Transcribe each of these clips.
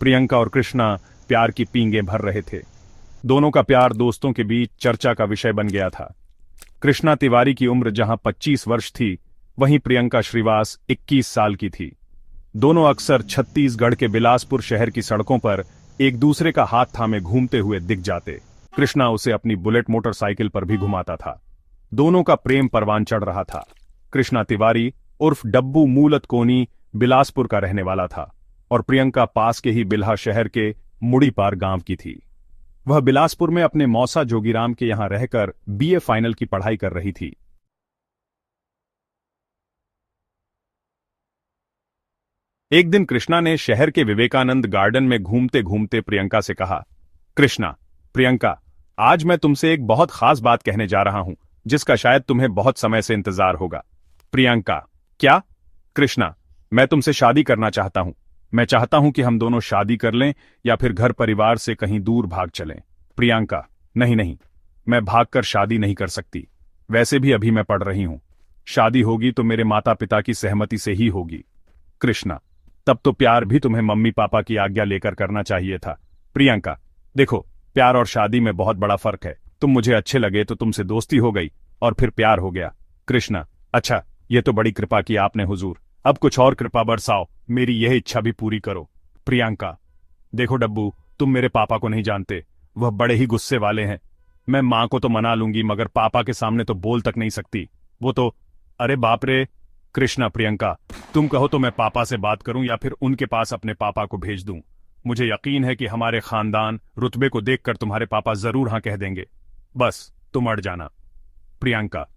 प्रियंका और कृष्णा प्यार की पींगे भर रहे थे। दोनों का प्यार दोस्तों के बीच चर्चा का विषय बन गया था। कृष्णा तिवारी की उम्र जहां 25 वर्ष थी, वहीं प्रियंका श्रीवास 21 साल की थी। दोनों अक्सर छत्तीसगढ़ के बिलासपुर शहर की सड़कों पर एक दूसरे का हाथ थामे घूमते हुए दिख जाते। कृष्णा उसे अपनी बुलेट मोटरसाइकिल पर भी घुमाता था। दोनों का प्रेम परवान चढ़ रहा था। कृष्णा तिवारी उर्फ डब्बू मूलत कोनी बिलासपुर का रहने वाला था और प्रियंका पास के ही बिल्हा शहर के मुड़ीपार गांव की थी। वह बिलासपुर में अपने मौसा जोगीराम के यहां रहकर बीए फाइनल की पढ़ाई कर रही थी। एक दिन कृष्णा ने शहर के विवेकानंद गार्डन में घूमते घूमते प्रियंका से कहा, कृष्णा, प्रियंका, आज मैं तुमसे एक बहुत खास बात कहने जा रहा हूं, जिसका शायद तुम्हें बहुत समय से इंतजार होगा। प्रियंका, क्या? कृष्णा, मैं तुमसे शादी करना चाहता हूं। मैं चाहता हूं कि हम दोनों शादी कर लें या फिर घर परिवार से कहीं दूर भाग चलें। प्रियंका, नहीं नहीं, मैं भागकर शादी नहीं कर सकती। वैसे भी अभी मैं पढ़ रही हूं। शादी होगी तो मेरे माता पिता की सहमति से ही होगी। कृष्णा, तब तो प्यार भी तुम्हें मम्मी पापा की आज्ञा लेकर करना चाहिए था। प्रियंका, देखो, प्यार और शादी में बहुत बड़ा फर्क है। तुम मुझे अच्छे लगे तो तुमसे दोस्ती हो गई और फिर प्यार हो गया। कृष्णा, अच्छा, ये तो बड़ी कृपा की आपने हुजूर। अब कुछ और कृपा बरसाओ, मेरी यह इच्छा भी पूरी करो। प्रियंका, देखो डब्बू, तुम मेरे पापा को नहीं जानते। वह बड़े ही गुस्से वाले हैं। मैं मां को तो मना लूंगी, मगर पापा के सामने तो बोल तक नहीं सकती। वो तो, अरे बाप रे। कृष्णा, प्रियंका, तुम कहो तो मैं पापा से बात करूं या फिर उनके पास अपने पापा को भेज दूं। मुझे यकीन है कि हमारे खानदान रुतबे को देखकर तुम्हारे पापा जरूर हां कह देंगे। बस तुम अड़ जाना। प्रियंका,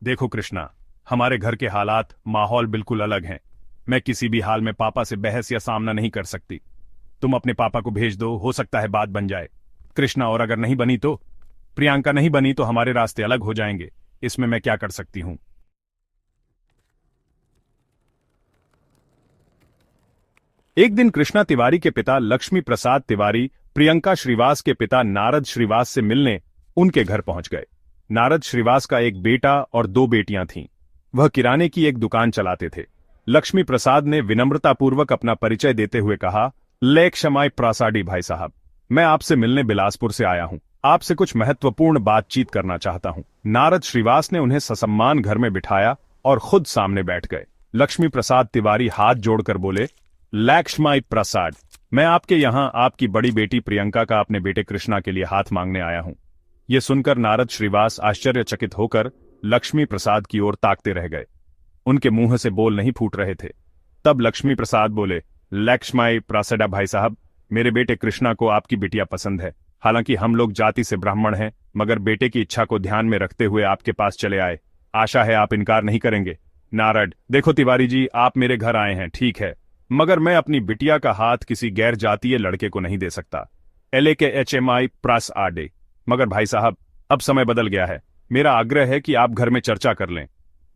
देखो कृष्णा, हमारे घर के हालात, माहौल बिल्कुल अलग हैं। मैं किसी भी हाल में पापा से बहस या सामना नहीं कर सकती। तुम अपने पापा को भेज दो, हो सकता है बात बन जाए। कृष्णा, और अगर नहीं बनी तो? प्रियंका, नहीं बनी तो हमारे रास्ते अलग हो जाएंगे। इसमें मैं क्या कर सकती हूं? एक दिन कृष्णा तिवारी के पिता लक्ष्मी प्रसाद तिवारी प्रियंका श्रीवास के पिता नारद श्रीवास से मिलने उनके घर पहुंच गए। नारद श्रीवास का एक बेटा और दो बेटियां थीं। वह किराने की एक दुकान चलाते थे। लक्ष्मी प्रसाद ने विनम्रतापूर्वक अपना परिचय देते हुए कहा, ले क्षमाय प्रासाडी भाई साहब, मैं आपसे मिलने बिलासपुर से आया हूं। आपसे कुछ महत्वपूर्ण बातचीत करना चाहता हूं। नारद श्रीवास ने उन्हें ससम्मान घर में बिठाया और खुद सामने बैठ गए। लक्ष्मी प्रसाद तिवारी हाथ जोड़कर बोले, लक्ष्मी प्रसाद, मैं आपके यहां आपकी बड़ी बेटी प्रियंका का अपने बेटे कृष्णा के लिए हाथ मांगने आया हूं। यह सुनकर नारद श्रीवास आश्चर्यचकित होकर लक्ष्मी प्रसाद की ओर ताकते रह गए। उनके मुंह से बोल नहीं फूट रहे थे। तब लक्ष्मी प्रसाद बोले, लक्ष्मी प्रसादा भाई साहब, मेरे बेटे कृष्णा को आपकी बिटिया पसंद है। हालांकि हम लोग जाति से ब्राह्मण हैं, मगर बेटे की इच्छा को ध्यान में रखते हुए आपके पास चले आए। आशा है आप इनकार नहीं करेंगे। नारद, देखो तिवारी जी, आप मेरे घर आए हैं, ठीक है, मगर मैं अपनी बिटिया का हाथ किसी गैर जातीय लड़के को नहीं दे सकता। LAKHMI प्रास आडे। मगर भाई साहब, अब समय बदल गया है। मेरा आग्रह है कि आप घर में चर्चा कर लें।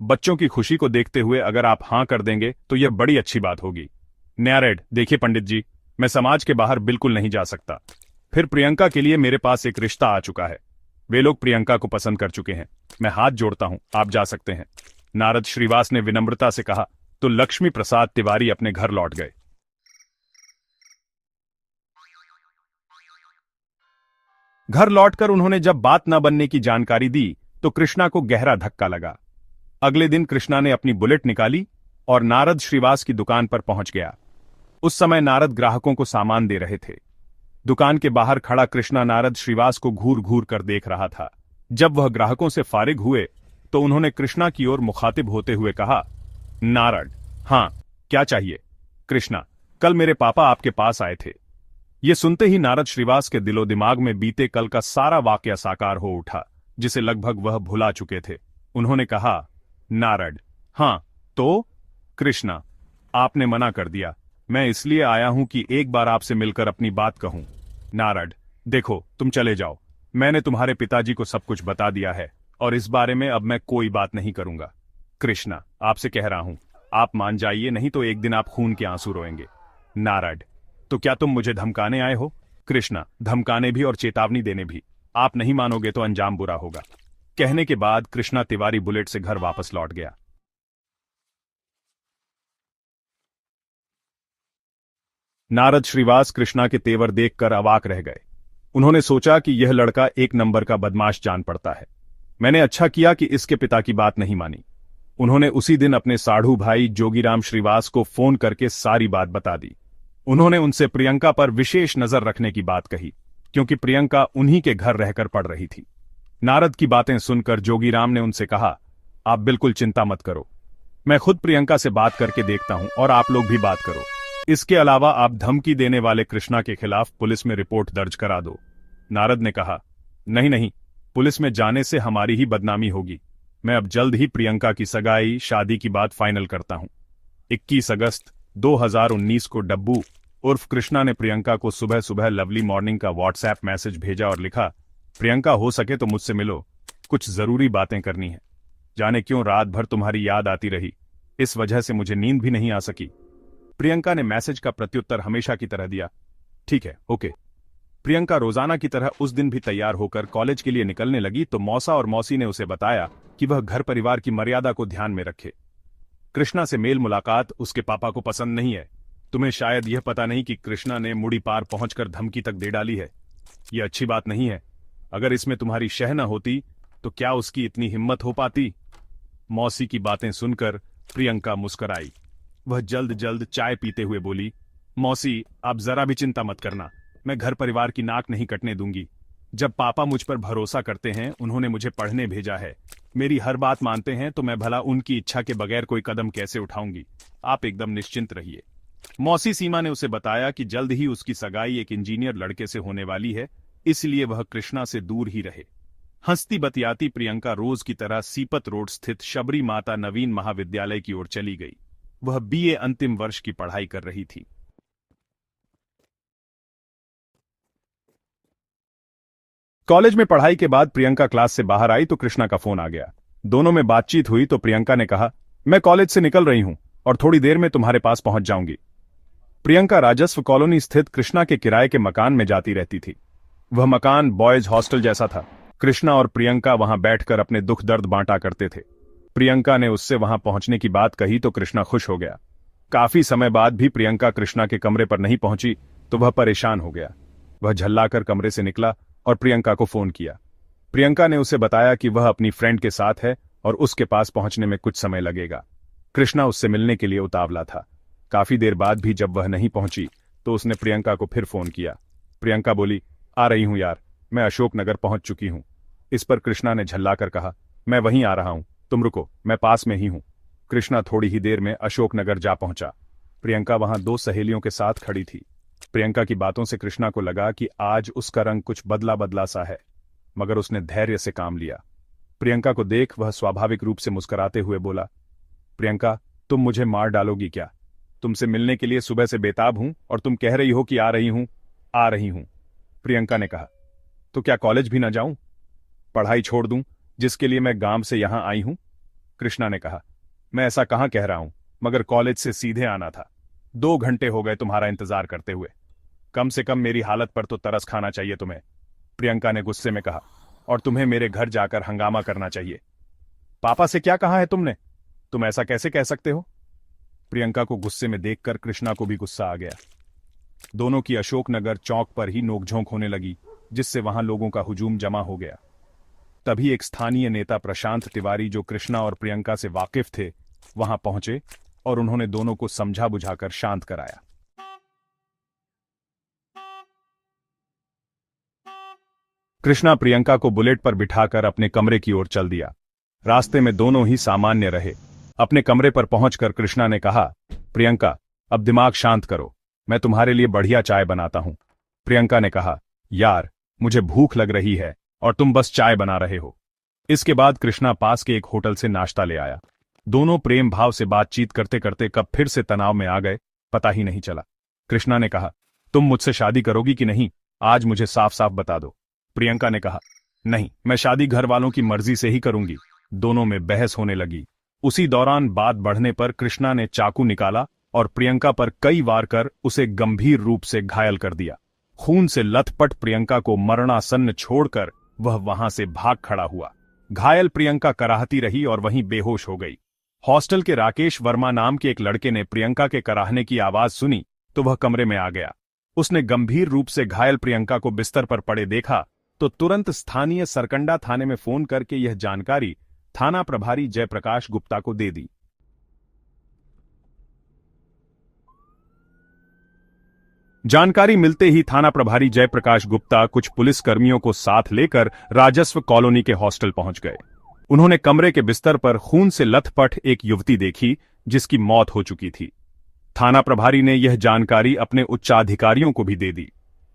बच्चों की खुशी को देखते हुए अगर आप हां कर देंगे तो यह बड़ी अच्छी बात होगी। नारद, देखिए पंडित जी, मैं समाज के बाहर बिल्कुल नहीं जा सकता। फिर प्रियंका के लिए मेरे पास एक रिश्ता आ चुका है। वे लोग प्रियंका को पसंद कर चुके हैं। मैं हाथ जोड़ता हूं, आप जा सकते हैं। नारद श्रीवास ने विनम्रता से कहा तो लक्ष्मी प्रसाद तिवारी अपने घर लौट गए। घर लौटकर उन्होंने जब बात न बनने की जानकारी दी तो कृष्णा को गहरा धक्का लगा। अगले दिन कृष्णा ने अपनी बुलेट निकाली और नारद श्रीवास की दुकान पर पहुंच गया। उस समय नारद ग्राहकों को सामान दे रहे थे। दुकान के बाहर खड़ा कृष्णा नारद श्रीवास को घूर घूर कर देख रहा था। जब वह ग्राहकों से फारिग हुए तो उन्होंने कृष्णा की ओर मुखातिब होते हुए कहा, नारद, हां, क्या चाहिए? कृष्णा, कल मेरे पापा आपके पास आए थे। यह सुनते ही नारद श्रीवास के दिलो दिमाग में बीते कल का सारा वाकया साकार हो उठा, जिसे लगभग वह भुला चुके थे। उन्होंने कहा, नारद, हां, तो? कृष्णा, आपने मना कर दिया। मैं इसलिए आया हूं कि एक बार आपसे मिलकर अपनी बात कहूं। नारद, देखो, तुम चले जाओ। मैंने तुम्हारे पिताजी को सब कुछ बता दिया है और इस बारे में अब मैं कोई बात नहीं करूंगा। कृष्णा, आपसे कह रहा हूं, आप मान जाइए, नहीं तो एक दिन आप खून के आंसू रोएंगे। नारद, तो क्या तुम मुझे धमकाने आए हो? कृष्णा, धमकाने भी और चेतावनी देने भी। आप नहीं मानोगे तो अंजाम बुरा होगा। कहने के बाद कृष्णा तिवारी बुलेट से घर वापस लौट गया। नारद श्रीवास कृष्णा के तेवर देखकर अवाक रह गए। उन्होंने सोचा कि यह लड़का एक नंबर का बदमाश जान पड़ता है। मैंने अच्छा किया कि इसके पिता की बात नहीं मानी। उन्होंने उसी दिन अपने साढ़ू भाई जोगीराम श्रीवास को फोन करके सारी बात बता दी। उन्होंने उनसे प्रियंका पर विशेष नजर रखने की बात कही, क्योंकि प्रियंका उन्हीं के घर रहकर पढ़ रही थी। नारद की बातें सुनकर जोगीराम ने उनसे कहा, आप बिल्कुल चिंता मत करो, मैं खुद प्रियंका से बात करके देखता हूं और आप लोग भी बात करो। इसके अलावा आप धमकी देने वाले कृष्णा के खिलाफ पुलिस में रिपोर्ट दर्ज करा दो। नारद ने कहा, नहीं नहीं, पुलिस में जाने से हमारी ही बदनामी होगी। मैं अब जल्द ही प्रियंका की सगाई शादी की बात फाइनल करता हूं। 21 अगस्त 2019 को डब्बू उर्फ कृष्णा ने प्रियंका को सुबह सुबह लवली मॉर्निंग का व्हाट्सएप मैसेज भेजा और लिखा, प्रियंका हो सके तो मुझसे मिलो, कुछ जरूरी बातें करनी है। जाने क्यों रात भर तुम्हारी याद आती रही, इस वजह से मुझे नींद भी नहीं आ सकी। प्रियंका ने मैसेज का प्रत्युत्तर हमेशा की तरह दिया, ठीक है, ओके। प्रियंका रोजाना की तरह उस दिन भी तैयार होकर कॉलेज के लिए निकलने लगी तो मौसा और मौसी ने उसे बताया कि वह घर परिवार की मर्यादा को ध्यान में रखे। कृष्णा से मेल मुलाकात उसके पापा को पसंद नहीं है। तुम्हें शायद यह पता नहीं कि कृष्णा ने मुड़ी पार पहुंचकर धमकी तक दे डाली है। यह अच्छी बात नहीं है। अगर इसमें तुम्हारी शह न होती तो क्या उसकी इतनी हिम्मत हो पाती। मौसी की बातें सुनकर प्रियंका मुस्कुराई। वह जल्द जल्द चाय पीते हुए बोली, मौसी आप जरा भी चिंता मत करना, मैं घर परिवार की नाक नहीं कटने दूंगी। जब पापा मुझ पर भरोसा करते हैं, उन्होंने मुझे पढ़ने भेजा है, मेरी हर बात मानते हैं, तो मैं भला उनकी इच्छा के बगैर कोई कदम कैसे उठाऊंगी। आप एकदम निश्चिंत रहिए। मौसी सीमा ने उसे बताया कि जल्द ही उसकी सगाई एक इंजीनियर लड़के से होने वाली है, इसलिए वह कृष्णा से दूर ही रहे। हंसती बतियाती प्रियंका रोज की तरह सीपत रोड स्थित शबरी माता नवीन महाविद्यालय की ओर चली गई। वह बीए अंतिम वर्ष की पढ़ाई कर रही थी। कॉलेज में पढ़ाई के बाद प्रियंका क्लास से बाहर आई तो कृष्णा का फोन आ गया। दोनों में बातचीत हुई तो प्रियंका ने कहा, मैं कॉलेज से निकल रही हूं और थोड़ी देर में तुम्हारे पास पहुंच जाऊंगी। प्रियंका राजस्व कॉलोनी स्थित कृष्णा के किराए के मकान में जाती रहती थी। वह मकान बॉयज हॉस्टल जैसा था। कृष्णा और प्रियंका वहां बैठकर अपने दुख दर्द बांटा करते थे। प्रियंका ने उससे वहां पहुंचने की बात कही तो कृष्णा खुश हो गया। काफी समय बाद भी प्रियंका कृष्णा के कमरे पर नहीं पहुंची तो वह परेशान हो गया। वह झल्लाकर कमरे से निकला और प्रियंका को फोन किया। प्रियंका ने उसे बताया कि वह अपनी फ्रेंड के साथ है और उसके पास पहुंचने में कुछ समय लगेगा। कृष्णा उससे मिलने के लिए उतावला था। काफी देर बाद भी जब वह नहीं पहुंची तो उसने प्रियंका को फिर फोन किया। प्रियंका बोली, आ रही हूं यार, मैं अशोकनगर पहुंच चुकी हूं। इस पर कृष्णा ने झल्लाकर कहा, मैं वहीं आ रहा हूं, तुम रुको, मैं पास में ही हूं। कृष्णा थोड़ी ही देर में अशोकनगर जा पहुंचा। प्रियंका वहां दो सहेलियों के साथ खड़ी थी। प्रियंका की बातों से कृष्णा को लगा कि आज उसका रंग कुछ बदला बदला सा है, मगर उसने धैर्य से काम लिया। प्रियंका को देख वह स्वाभाविक रूप से मुस्कुराते हुए बोला, प्रियंका तुम मुझे मार डालोगी क्या? तुमसे मिलने के लिए सुबह से बेताब हूं और तुम कह रही हो कि आ रही हूं। आ रही हूं, प्रियंका ने कहा। तो क्या कॉलेज भी ना जाऊं? पढ़ाई छोड़ दूं जिसके लिए मैं गांव से यहां आई हूं? कृष्णा ने कहा, मैं ऐसा कहां कह रहा हूं, मगर कॉलेज से सीधे आना था। 2 घंटे हो गए तुम्हारा इंतजार करते हुए। कम से कम मेरी हालत पर तो तरस खाना चाहिए तुम्हें, प्रियंका ने गुस्से में कहा। और तुम्हें मेरे घर जाकर हंगामा करना चाहिए। पापा से क्या कहा है तुमने? तुम ऐसा कैसे कह सकते हो? प्रियंका को गुस्से में देखकर कृष्णा को भी गुस्सा आ गया। दोनों की अशोकनगर चौक पर ही नोकझोंक होने लगी, जिससे वहां लोगों का हुजूम जमा हो गया। तभी एक स्थानीय नेता प्रशांत तिवारी, जो कृष्णा और प्रियंका से वाकिफ थे, वहां पहुंचे और उन्होंने दोनों को समझा बुझाकर शांत कराया। कृष्णा प्रियंका को बुलेट पर बिठाकर अपने कमरे की ओर चल दिया। रास्ते में दोनों ही सामान्य रहे। अपने कमरे पर पहुंचकर कृष्णा ने कहा, प्रियंका अब दिमाग शांत करो, मैं तुम्हारे लिए बढ़िया चाय बनाता हूं। प्रियंका ने कहा, यार मुझे भूख लग रही है और तुम बस चाय बना रहे हो। इसके बाद कृष्णा पास के एक होटल से नाश्ता ले आया। दोनों प्रेम भाव से बातचीत करते करते कब फिर से तनाव में आ गए, पता ही नहीं चला। कृष्णा ने कहा, तुम मुझसे शादी करोगी कि नहीं, आज मुझे साफ साफ बता दो। प्रियंका ने कहा, नहीं, मैं शादी घर वालों की मर्जी से ही करूंगी। दोनों में बहस होने लगी। उसी दौरान बात बढ़ने पर कृष्णा ने चाकू निकाला और प्रियंका पर कई वार कर उसे गंभीर रूप से घायल कर दिया। खून से लथपथ प्रियंका को मरणासन्न छोड़कर वह वहां से भाग खड़ा हुआ। घायल प्रियंका कराहती रही और वहीं बेहोश हो गई। हॉस्टल के राकेश वर्मा नाम के एक लड़के ने प्रियंका के कराहने की आवाज सुनी तो वह कमरे में आ गया। उसने गंभीर रूप से घायल प्रियंका को बिस्तर पर पड़े देखा तो तुरंत स्थानीय सरकंडा थाने में फोन करके यह जानकारी थाना प्रभारी जयप्रकाश गुप्ता को दे दी। जानकारी मिलते ही थाना प्रभारी जयप्रकाश गुप्ता कुछ पुलिसकर्मियों को साथ लेकर राजस्व कॉलोनी के हॉस्टल पहुंच गए। उन्होंने कमरे के बिस्तर पर खून से लथपथ एक युवती देखी जिसकी मौत हो चुकी थी। थाना प्रभारी ने यह जानकारी अपने उच्चाधिकारियों को भी दे दी।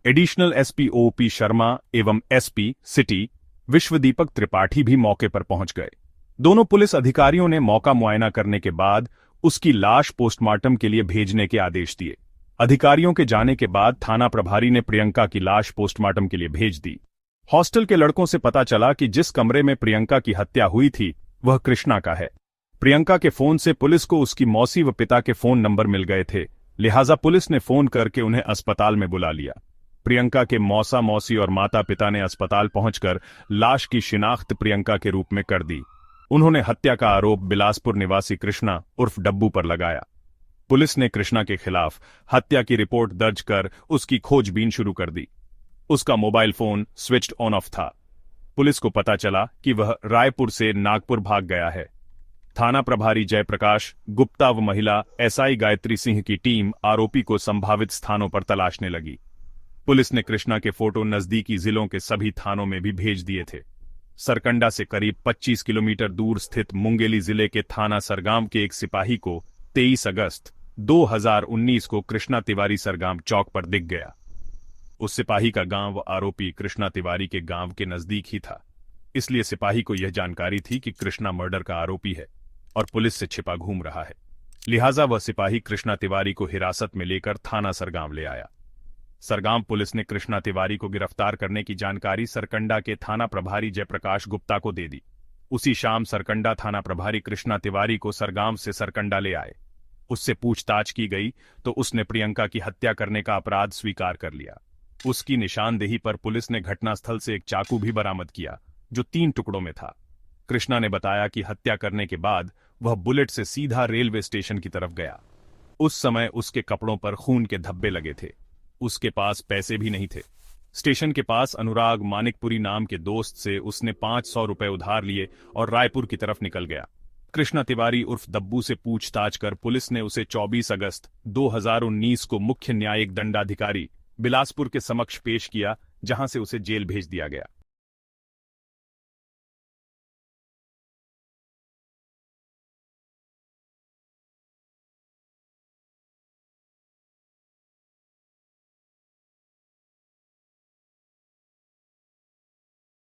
एडिशनल एसपी ओपी शर्मा एवं एसपी सिटी विश्वदीपक त्रिपाठी भी मौके पर पहुंच गए। दोनों पुलिस अधिकारियों ने मौका मुआयना करने के बाद उसकी लाश पोस्टमार्टम के लिए भेजने के आदेश दिए। अधिकारियों के जाने के बाद थाना प्रभारी ने प्रियंका की लाश पोस्टमार्टम के लिए भेज दी। हॉस्टल के लड़कों से पता चला कि जिस कमरे में प्रियंका की हत्या हुई थी वह कृष्णा का है। प्रियंका के फोन से पुलिस को उसकी मौसी व पिता के फोन नंबर मिल गए थे, लिहाजा पुलिस ने फोन करके उन्हें अस्पताल में बुला लिया। प्रियंका के मौसा मौसी और माता पिता ने अस्पताल पहुंचकर लाश की शिनाख्त प्रियंका के रूप में कर दी। उन्होंने हत्या का आरोप बिलासपुर निवासी कृष्णा उर्फ डब्बू पर लगाया। पुलिस ने कृष्णा के खिलाफ हत्या की रिपोर्ट दर्ज कर उसकी खोजबीन शुरू कर दी। उसका mobile phone switched on off था। पुलिस को पता चला कि वह रायपुर से नागपुर भाग गया है। थाना प्रभारी जयप्रकाश गुप्ता व महिला एसआई गायत्री सिंह की टीम आरोपी को संभावित स्थानों पर तलाशने लगी। पुलिस ने कृष्णा के फोटो नजदीकी जिलों के सभी थानों में भी भेज दिए थे। सरकंडा से करीब 25 किलोमीटर दूर स्थित मुंगेली जिले के थाना सरगाम के एक सिपाही को 23 अगस्त 2019 को कृष्णा तिवारी सरगाम चौक पर दिख गया। उस सिपाही का गांव आरोपी कृष्णा तिवारी के गांव के नजदीक ही था, इसलिए सिपाही को यह जानकारी थी कि कृष्णा मर्डर का आरोपी है और पुलिस से छिपा घूम रहा है। लिहाजा वह सिपाही कृष्णा तिवारी को हिरासत में लेकर थाना सरगाम ले आया। सरगाम पुलिस ने कृष्णा तिवारी को गिरफ्तार करने की जानकारी सरकंडा के थाना प्रभारी जयप्रकाश गुप्ता को दे दी। उसी शाम सरकंडा थाना प्रभारी कृष्णा तिवारी को सरगाम से सरकंडा ले आए। उससे पूछताछ की गई तो उसने प्रियंका की हत्या करने का अपराध स्वीकार कर लिया। उसकी निशानदेही पर पुलिस ने घटनास्थल से एक चाकू भी बरामद किया जो 3 टुकड़ों में था। कृष्णा ने बताया कि हत्या करने के बाद वह बुलेट से सीधा रेलवे स्टेशन की तरफ गया। उस समय उसके कपड़ों पर खून के धब्बे लगे थे। उसके पास पैसे भी नहीं थे। स्टेशन के पास अनुराग मानिकपुरी नाम के दोस्त से उसने 500 रुपए उधार लिए और रायपुर की तरफ निकल गया। कृष्णा तिवारी उर्फ दब्बू से पूछताछ कर पुलिस ने उसे 24 अगस्त 2019 को मुख्य न्यायिक दंडाधिकारी बिलासपुर के समक्ष पेश किया, जहां से उसे जेल भेज दिया गया।